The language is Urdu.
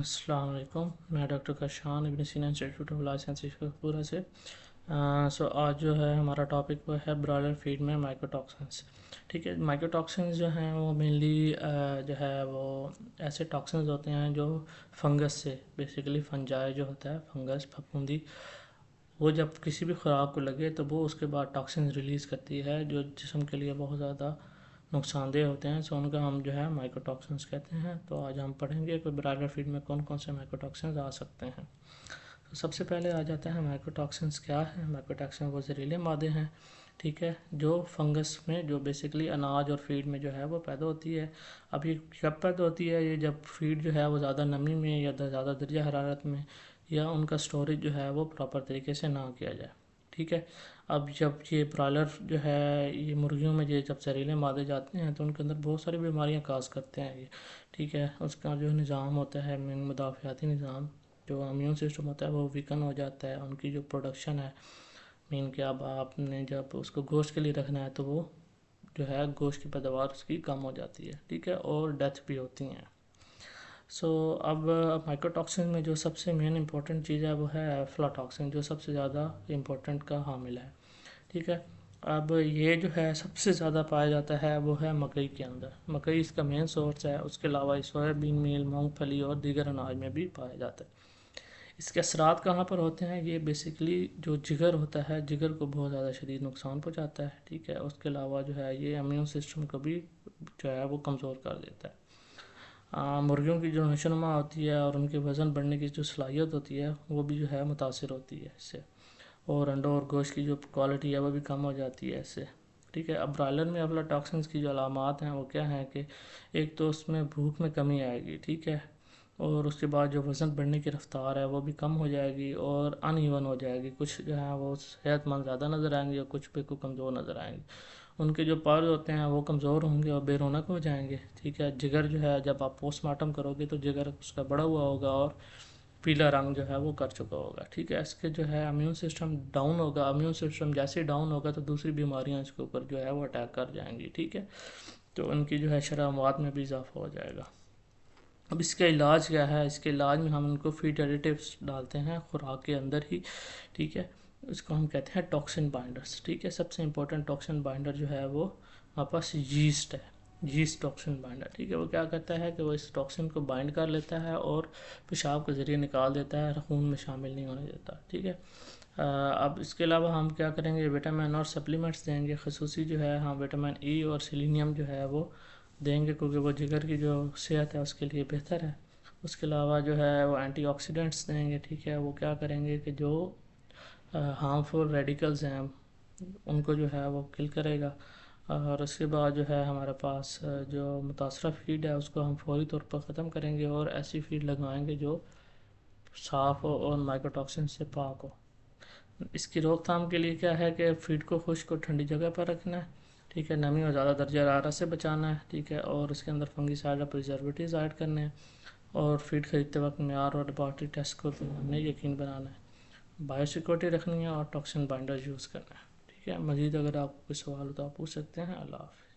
السلام علیکم، میں ڈاکٹر کشان ابن سینا انسٹیٹیوٹ آف لائف سائنسز پورا سے آج جو ہے ہمارا ٹاپک وہ ہے برائلر فیڈ میں مائکروٹاکسنس. ٹھیک ہے، مائکروٹاکسنز جو ہیں وہ مینلی جو ہے وہ ایسے ٹاکسنز ہوتے ہیں جو فنگس سے بیسیکلی فنجائے جو ہوتا ہے فنگس پھپھوندی، وہ جب کسی بھی خوراک کو لگے تو وہ اس کے بعد ٹاکسنز ریلیز کرتی ہے جو جسم کے لیے بہت زیادہ نقصان دہ ہوتے ہیں. ان کا ہم جو ہے مائکروٹاکسنز کہتے ہیں. تو آج ہم پڑھیں گے کہ برائلر فیڈ میں کون کون سے مائکروٹاکسنز آ سکتے ہیں. تو سب سے پہلے آ جاتا ہے مائکروٹاکسنز کیا ہے. مائکروٹاکسنز وہ زہریلے مادے ہیں، ٹھیک ہے، جو فنگس میں جو بیسیکلی اناج اور فیڈ میں جو ہے وہ پیدا ہوتی ہے. اب یہ کب پیدا ہوتی ہے؟ یہ جب فیڈ جو ہے وہ زیادہ نمی میں یا زیادہ درجہ حرارت میں یا ان کا سٹوریج جو ہے وہ پراپر طریقے سے نہ کیا جائے. ٹھیک ہے، اب جب یہ برائلر جو ہے یہ مرغیوں میں جب زہریلے مادے جاتے ہیں تو ان کے اندر بہت ساری بیماریاں کاز کرتے ہیں یہ. ٹھیک ہے، اس کا جو نظام ہوتا ہے مدافعاتی نظام، جو امیون سسٹم ہوتا ہے وہ ویکن ہو جاتا ہے. ان کی جو پروڈکشن ہے مین کہ اب آپ نے جب اس کو گوشت کے لیے رکھنا ہے تو وہ جو ہے گوشت کی پیداوار اس کی کم ہو جاتی ہے. ٹھیک ہے، اور ڈیتھ بھی ہوتی ہیں. اب مائکروٹاکسن میں جو سب سے مین امپورٹنٹ چیز ہے وہ ہے افلاٹاکسن، جو سب سے زیادہ امپورٹنٹ کا حامل ہے. ٹھیک ہے، اب یہ جو ہے سب سے زیادہ پایا جاتا ہے وہ ہے مکئی کے اندر. مکئی اس کا مین سورس ہے، اس کے علاوہ سویابین میل، مونگ پھلی اور دیگر اناج میں بھی پایا جاتا ہے. اس کے اثرات کہاں پر ہوتے ہیں؟ یہ بیسیکلی جو جگر ہوتا ہے، جگر کو بہت زیادہ شدید نقصان پہنچاتا ہے. ٹھیک ہے، اس کے علاوہ جو ہے یہ امیون سسٹم کو بھی جو ہے وہ کمزور کر دیتا ہے. مرغیوں کی جو نشوونما ہوتی ہے اور ان کے وزن بڑھنے کی جو صلاحیت ہوتی ہے وہ بھی جو ہے متاثر ہوتی ہے اس سے، اور انڈوں اور گوشت کی جو کوالٹی ہے وہ بھی کم ہو جاتی ہے اس سے. ٹھیک ہے، اب برائلر میں افلاٹاکسنز کی جو علامات ہیں وہ کیا ہیں کہ ایک تو اس میں بھوک میں کمی آئے گی. ٹھیک ہے، اور اس کے بعد جو وزن بڑھنے کی رفتار ہے وہ بھی کم ہو جائے گی اور ان ایون ہو جائے گی. کچھ جو ہے وہ صحت مند زیادہ نظر آئیں گے اور کچھ بالکل کمزور نظر آئیں گے. ان کے جو پارز ہوتے ہیں وہ کمزور ہوں گے اور بے رونق ہو جائیں گے. ٹھیک ہے، جگر جو ہے جب آپ پوسٹ مارٹم کرو گے تو جگر اس کا بڑا ہوا ہوگا اور پیلا رنگ جو ہے وہ کر چکا ہوگا. ٹھیک ہے، اس کے جو ہے امیون سسٹم ڈاؤن ہوگا. امیون سسٹم جیسے ڈاؤن ہوگا تو دوسری بیماریاں اس کے اوپر جو ہے وہ اٹیک کر جائیں گی. ٹھیک ہے، تو ان کی جو ہے شرح اموات میں بھی اضافہ ہو جائے گا. اب اس کا علاج کیا ہے؟ اس کے علاج میں ہم ان کو فیڈ ایڈیٹیوز ڈالتے ہیں خوراک کے اندر ہی. ٹھیک ہے، اس کو ہم کہتے ہیں ٹاکسن بائنڈرز. ٹھیک ہے، سب سے امپورٹنٹ ٹاکسن بائنڈر جو ہے وہ ہمارے پاس ییسٹ ہے. Yeast toxin binder. ٹھیک ہے، وہ کیا کرتا ہے کہ وہ اس ٹاکسن کو بائنڈ کر لیتا ہے اور پیشاب کے ذریعے نکال دیتا ہے، خون میں شامل نہیں ہونے دیتا. ٹھیک ہے، اب اس کے علاوہ ہم کیا کریں گے؟ وٹامن اور سپلیمنٹس دیں گے. خصوصی جو ہے ہم وٹامن ای اور سیلینیم جو ہے وہ دیں گے کیونکہ وہ جگر کی جو صحت ہے اس کے لیے بہتر ہے. اس کے علاوہ جو ہے وہ اینٹی آکسیڈنٹس دیں گے. ٹھیک ہے، وہ کیا کریں گے کہ جو ہارمفل ریڈیکلز ہیں ان کو جو ہے وہ کل کرے گا. اور اس کے بعد جو ہے ہمارے پاس جو متاثرہ فیڈ ہے اس کو ہم فوری طور پر ختم کریں گے اور ایسی فیڈ لگوائیں گے جو صاف ہو اور مائکروٹاکسن سے پاک ہو. اس کی روک تھام کے لیے کیا ہے کہ فیڈ کو خشک اور ٹھنڈی جگہ پر رکھنا ہے. ٹھیک ہے، نمی اور زیادہ درجہ حرارت سے بچانا ہے. ٹھیک ہے، اور اس کے اندر فنگی سائڈ اور پریزرویٹیوز ایڈ کرنے ہیں اور فیڈ خریدتے وقت معیار اور لیبارٹری ٹیسٹ کو ہم نے یقین بنانا ہے. بایو سیکورٹی رکھنی ہے اور ٹاکسن بائنڈر یوز کرنا ہے. ٹھیک ہے، مزید اگر آپ کو کوئی سوال ہو تو آپ پوچھ سکتے ہیں. اللہ حافظ.